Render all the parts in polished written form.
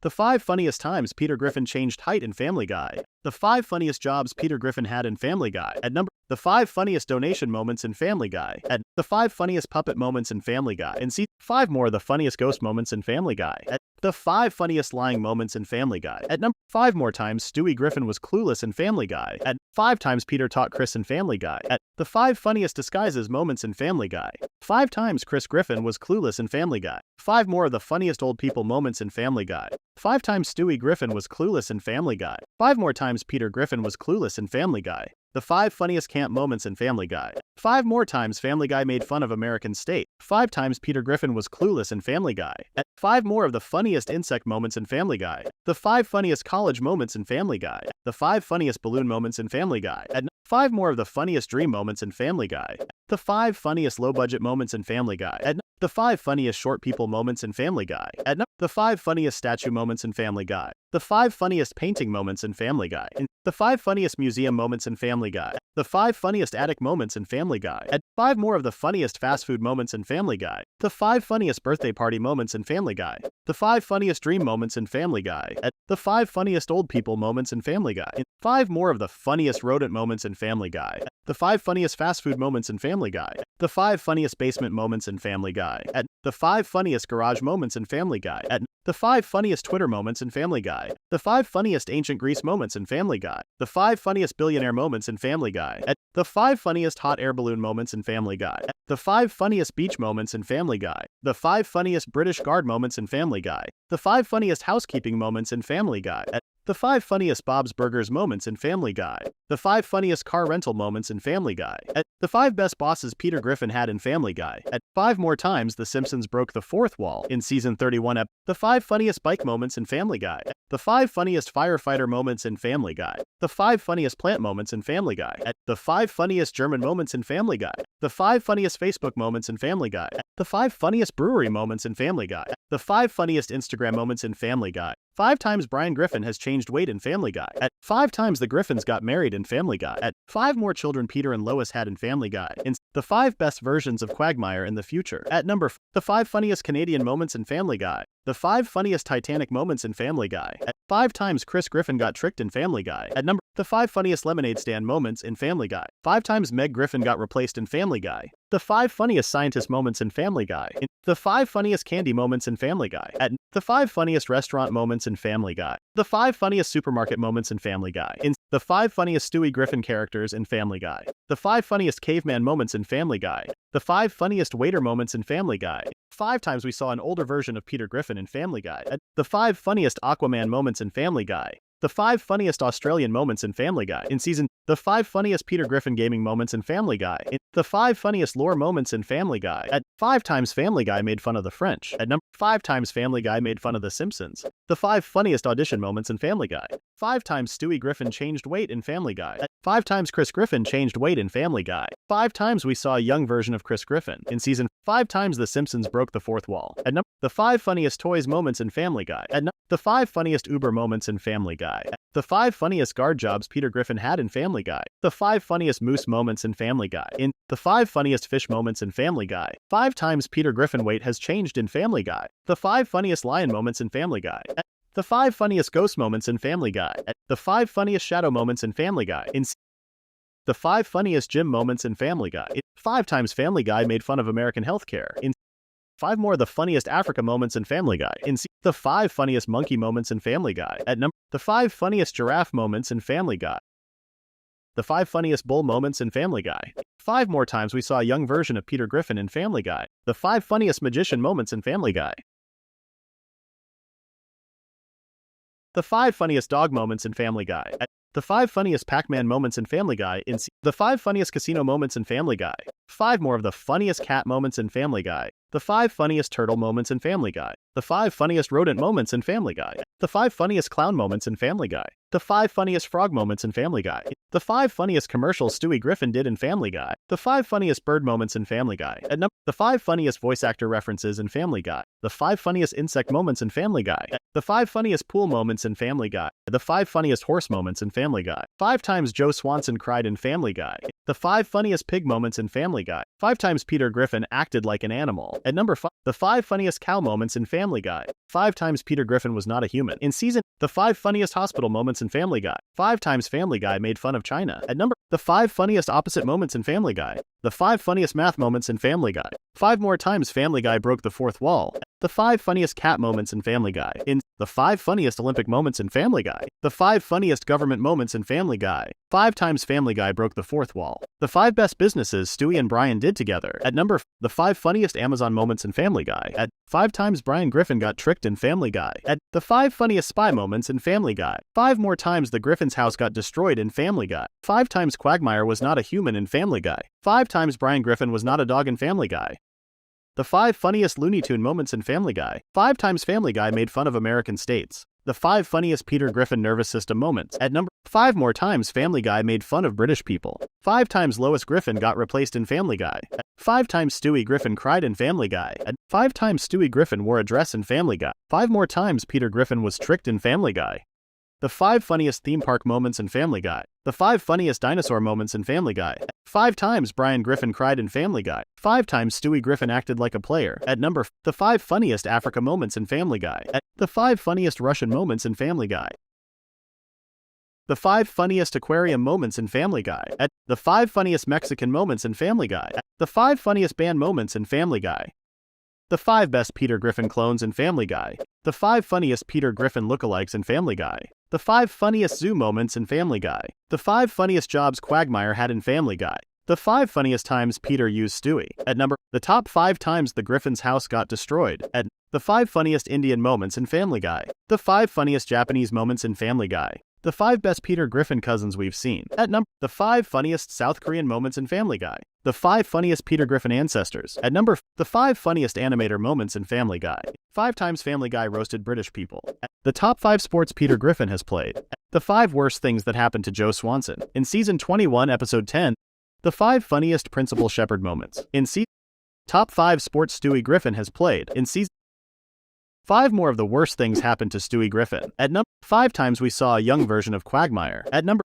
The 5 funniest times Peter Griffin changed height in Family Guy. The 5 funniest jobs Peter Griffin had in Family Guy. At number the 5 funniest donation moments in Family Guy. At the 5 funniest puppet moments in Family Guy. And see 5 more of the funniest ghost moments in Family Guy. At the 5 funniest lying moments in Family Guy. At number 5 more times Stewie Griffin was clueless in Family Guy. At 5 times Peter taught Chris in Family Guy. At the 5 funniest disguises moments in Family Guy. 5 times Chris Griffin was clueless in Family Guy. 5 more of the funniest old people moments in Family Guy. 5 times Stewie Griffin was clueless in Family Guy. 5 more times Peter Griffin was clueless in Family Guy. The 5 funniest camp moments in Family Guy. 5 more times Family Guy made fun of American State. 5 times Peter Griffin was clueless in Family Guy. 5 more of the funniest insect moments in Family Guy. The 5 funniest college moments in Family Guy. The 5 funniest balloon moments in Family Guy. 5 more of the funniest dream moments in Family Guy. The 5 funniest low-budget moments in Family Guy. The 5 funniest short people moments in Family Guy. The 5 funniest statue moments in Family Guy. The 5 funniest painting moments in Family Guy. The 5 funniest museum moments in Family Guy. The 5 funniest attic moments in Family Guy. 5 more of the funniest fast food moments in Family Guy. The 5 funniest birthday party moments in Family Guy. The 5 funniest dream moments in Family Guy. The 5 funniest old people moments in Family Guy. 5 more of the funniest rodent moments in Family Guy. The 5 funniest fast food moments in Family Guy. The 5 funniest basement moments in Family Guy. The 5 funniest garage moments in Family Guy. The 5 funniest Twitter moments in Family Guy. The 5 funniest ancient Greece moments in Family Guy. The 5 funniest billionaire moments in Family Guy. The 5 funniest hot air balloon moments in Family Guy. The 5 funniest beach moments in Family Guy. The 5 funniest British Guard moments in Family Guy. The 5 funniest housekeeping moments in Family Guy. The 5 funniest Bob's Burgers moments in Family Guy. The 5 funniest car rental moments in Family Guy. The 5 best bosses Peter Griffin had in Family Guy. 5 more times The Simpsons broke the fourth wall in season 31. The 5 funniest bike moments in Family Guy. The 5 funniest firefighter moments in Family Guy. The 5 funniest plant moments in Family Guy. The 5 funniest German moments in Family Guy. The 5 funniest Facebook moments in Family Guy. The 5 funniest brewery moments in Family Guy. The 5 funniest Instagram moments in Family Guy. 5 times Brian Griffin has changed weight in Family Guy. 5 times the Griffins got married in Family Guy. 5 more children Peter and Lois had in Family Guy. The 5 best versions of Quagmire in the future. The 5 funniest Canadian moments in Family Guy. The 5 funniest Titanic moments in Family Guy. 5 times Chris Griffin got tricked in Family Guy. The 5 funniest lemonade stand moments in Family Guy. 5 times Meg Griffin got replaced in Family Guy. The 5 funniest scientist moments in Family Guy. The 5 funniest candy moments in Family Guy. The 5 funniest restaurant moments in Family Guy. The 5 funniest supermarket moments in Family Guy. The 5 funniest Stewie Griffin characters in Family Guy. The 5 funniest caveman moments in Family Guy. The 5 funniest waiter moments in Family Guy. 5 times we saw an older version of Peter Griffin in Family Guy. The 5 funniest Aquaman moments in Family Guy. The 5 funniest Australian moments in Family Guy in season. The 5 funniest Peter Griffin gaming moments in Family Guy. The 5 funniest lore moments in Family Guy. 5 times Family Guy made fun of the French. 5 times Family Guy made fun of the Simpsons. The 5 funniest audition moments in Family Guy. 5 times Stewie Griffin changed weight in Family Guy. 5 times Chris Griffin changed weight in Family Guy. 5 times we saw a young version of Chris Griffin in season. 5 times The Simpsons broke the fourth wall. The 5 funniest toys moments in Family Guy. The 5 funniest Uber moments in Family Guy. The 5 funniest guard jobs Peter Griffin had in Family Guy. The 5 funniest moose moments in Family Guy. The 5 funniest fish moments in Family Guy. 5 times Peter Griffin weight has changed in Family Guy. The 5 funniest lion moments in Family Guy. The 5 funniest ghost moments in Family Guy. The 5 funniest shadow moments in Family Guy. The 5 funniest gym moments in Family Guy. 5 times Family Guy made fun of American healthcare. 5 more of the funniest Africa moments in Family Guy. The 5 funniest monkey moments in Family Guy. The 5 funniest giraffe moments in Family Guy. The 5 funniest bull moments in Family Guy. 5 more times we saw a young version of Peter Griffin in Family Guy. The 5 funniest magician moments in Family Guy. The 5 funniest dog moments in Family Guy. The 5 funniest Pac-Man moments in Family Guy. The 5 funniest casino moments in Family Guy. 5 more of the funniest cat moments in Family Guy. The 5 funniest turtle moments in Family Guy. The 5 funniest rodent moments in Family Guy. The 5 funniest clown moments in Family Guy. The 5 funniest frog moments in Family Guy. The 5 funniest commercials Stewie Griffin did in Family Guy. The 5 funniest bird moments in Family Guy. The 5 funniest voice actor references in Family Guy. The 5 funniest insect moments in Family Guy. The 5 funniest pool moments in Family Guy. The 5 funniest horse moments in Family Guy. 5 times Joe Swanson cried in Family Guy. The 5 funniest pig moments in Family Guy. 5 times Peter Griffin acted like an animal. At number 5, the 5 funniest cow moments in Family Guy. 5 times Peter Griffin was not a human. In season, the 5 funniest hospital moments in Family Guy. 5 times Family Guy made fun of China. At number, the 5 funniest opposite moments in Family Guy. The 5 funniest math moments in Family Guy. 5 more times Family Guy broke the fourth wall. The 5 funniest cat moments in Family Guy. In the 5 funniest Olympic moments in Family Guy. The 5 funniest government moments in Family Guy. 5 times Family Guy broke the fourth wall. The 5 best businesses Stewie and Brian did together. At number, the 5 funniest Amazon moments in Family Guy. At 5 times Brian Griffin got tricked in Family Guy. At the 5 funniest spy moments in Family Guy. 5 more times the Griffin's house got destroyed in Family Guy. 5 times Quagmire was not a human in Family Guy. 5 times Brian Griffin was not a dog in Family Guy. The 5 funniest Looney Tune moments in Family Guy. 5 times Family Guy made fun of American states. The 5 funniest Peter Griffin nervous system moments. At number 5 more times Family Guy made fun of British people. 5 times Lois Griffin got replaced in Family Guy. 5 times Stewie Griffin cried in Family Guy. 5 times Stewie Griffin wore a dress in Family Guy. 5 more times Peter Griffin was tricked in Family Guy. The 5 funniest theme park moments in Family Guy. The 5 funniest dinosaur moments in Family Guy. 5 times Brian Griffin cried in Family Guy. 5 times Stewie Griffin acted like a player. At number, the 5 funniest Africa moments in Family Guy. The 5 funniest Russian moments in Family Guy. The 5 funniest aquarium moments in Family Guy. The 5 funniest Mexican moments in Family Guy. The 5 funniest band moments in Family Guy. The 5 best Peter Griffin clones in Family Guy. The 5 funniest Peter Griffin lookalikes in Family Guy. The 5 funniest zoo moments in Family Guy. The 5 funniest jobs Quagmire had in Family Guy. The 5 funniest times Peter used Stewie. At number, the top 5 times the Griffin's house got destroyed. At the 5 funniest Indian moments in Family Guy. The 5 funniest Japanese moments in Family Guy. The 5 best Peter Griffin cousins we've seen. At number, the 5 funniest South Korean moments in Family Guy. The 5 funniest Peter Griffin ancestors. At number, the 5 funniest animator moments in Family Guy. 5 times Family Guy roasted British people. The top 5 sports Peter Griffin has played. The 5 worst things that happened to Joe Swanson. In season 21, episode 10. The 5 funniest Principal Shepard moments. In season, top 5 sports Stewie Griffin has played. In season, 5 more of the worst things happened to Stewie Griffin. At number 5 times we saw a young version of Quagmire. At number,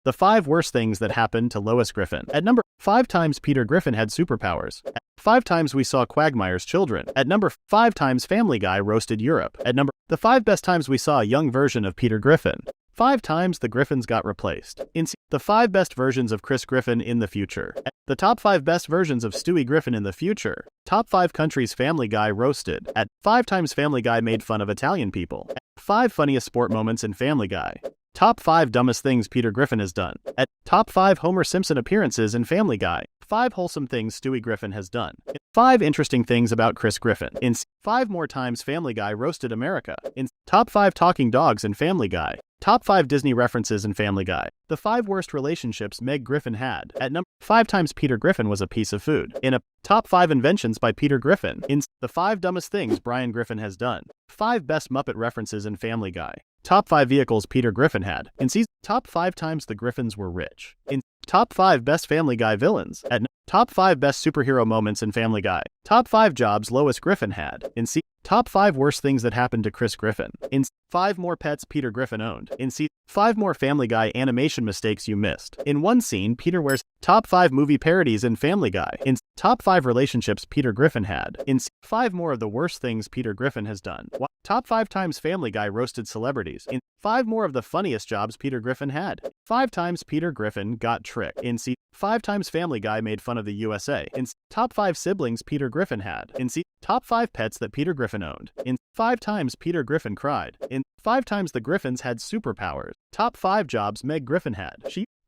the 5 worst things that happened to Lois Griffin. At number 5 times Peter Griffin had superpowers. 5 times we saw Quagmire's children. At number 5 times Family Guy roasted Europe. At number, the 5 best times we saw a young version of Peter Griffin. 5 times the Griffins got replaced. In the 5 best versions of Chris Griffin in the future. The top 5 best versions of Stewie Griffin in the future. Top 5 countries Family Guy roasted. At 5 times Family Guy made fun of Italian people. 5 funniest sport moments in Family Guy. Top 5 dumbest things Peter Griffin has done. At top 5 Homer Simpson appearances in Family Guy. 5 wholesome things Stewie Griffin has done. 5 interesting things about Chris Griffin. In 5 more times Family Guy roasted America. In top 5 talking dogs in Family Guy. Top 5 Disney references in Family Guy. The 5 worst relationships Meg Griffin had. At number 5 times Peter Griffin was a piece of food. In a top 5 inventions by Peter Griffin. In the 5 dumbest things Brian Griffin has done. 5 best Muppet references in Family Guy. Top 5 vehicles Peter Griffin had. In season, top 5 times the Griffins were rich. In top 5 best Family Guy villains. At top 5 best superhero moments in Family Guy. Top 5 jobs Lois Griffin had. In top 5 worst things that happened to Chris Griffin. In 5 more pets Peter Griffin owned. In 5 more Family Guy animation mistakes you missed. In one scene, Peter wears top 5 movie parodies in Family Guy. In top 5 relationships Peter Griffin had. In 5 more of the worst things Peter Griffin has done. Top 5 times Family Guy roasted celebrities. In 5 more of the funniest jobs Peter Griffin had. 5 times Peter Griffin got tricked. In 5 times Family Guy made fun of the USA. In top 5 siblings Peter Griffin had. In top 5 pets that Peter Griffin owned. In 5 times Peter Griffin cried. In 5 times the Griffins had superpowers. Top 5 jobs Meg Griffin had.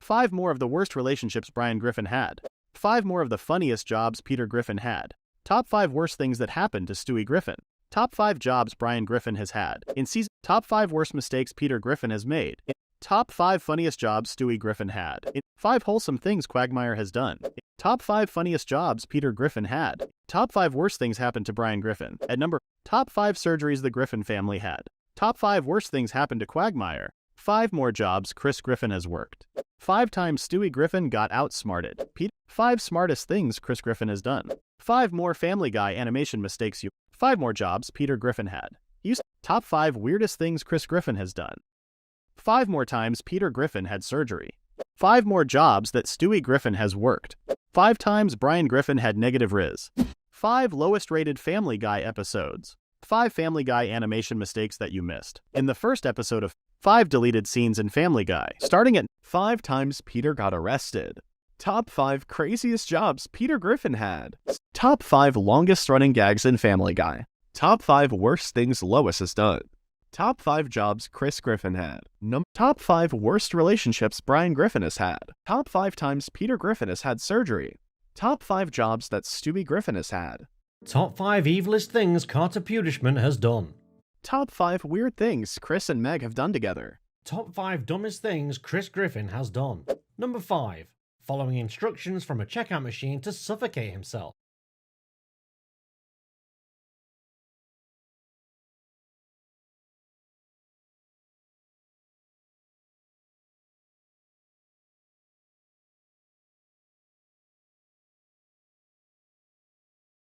5 more of the worst relationships Brian Griffin had. 5 more of the funniest jobs Peter Griffin had. Top 5 worst things that happened to Stewie Griffin. Top 5 jobs Brian Griffin has had. In season, top 5 worst mistakes Peter Griffin has made. In top 5 funniest jobs Stewie Griffin had. In 5 wholesome things Quagmire has done. In top 5 funniest jobs Peter Griffin had. Top 5 worst things happened to Brian Griffin. At number, top 5 surgeries the Griffin family had. Top 5 worst things happened to Quagmire. 5 more jobs Chris Griffin has worked. 5 times Stewie Griffin got outsmarted. 5 smartest things Chris Griffin has done. 5 more Family Guy animation mistakes you. 5 more jobs Peter Griffin had. Top 5 weirdest things Chris Griffin has done. 5 more times Peter Griffin had surgery. 5 more jobs that Stewie Griffin has worked. 5 times Brian Griffin had negative riz. 5 lowest rated Family Guy episodes. 5 Family Guy animation mistakes that you missed. In the first episode of 5 deleted scenes in Family Guy. Starting at 5 times Peter got arrested. Top 5 craziest jobs Peter Griffin had. Top 5 longest running gags in Family Guy. Top 5 worst things Lois has done. Top 5 jobs Chris Griffin had. Top 5 worst relationships Brian Griffin has had. Top 5 times Peter Griffin has had surgery. Top 5 jobs that Stewie Griffin has had. Top 5 evilest things Carter Pudishman has done. Top 5 weird things Chris and Meg have done together. Top 5 dumbest things Chris Griffin has done. Number 5. Following instructions from a checkout machine to suffocate himself.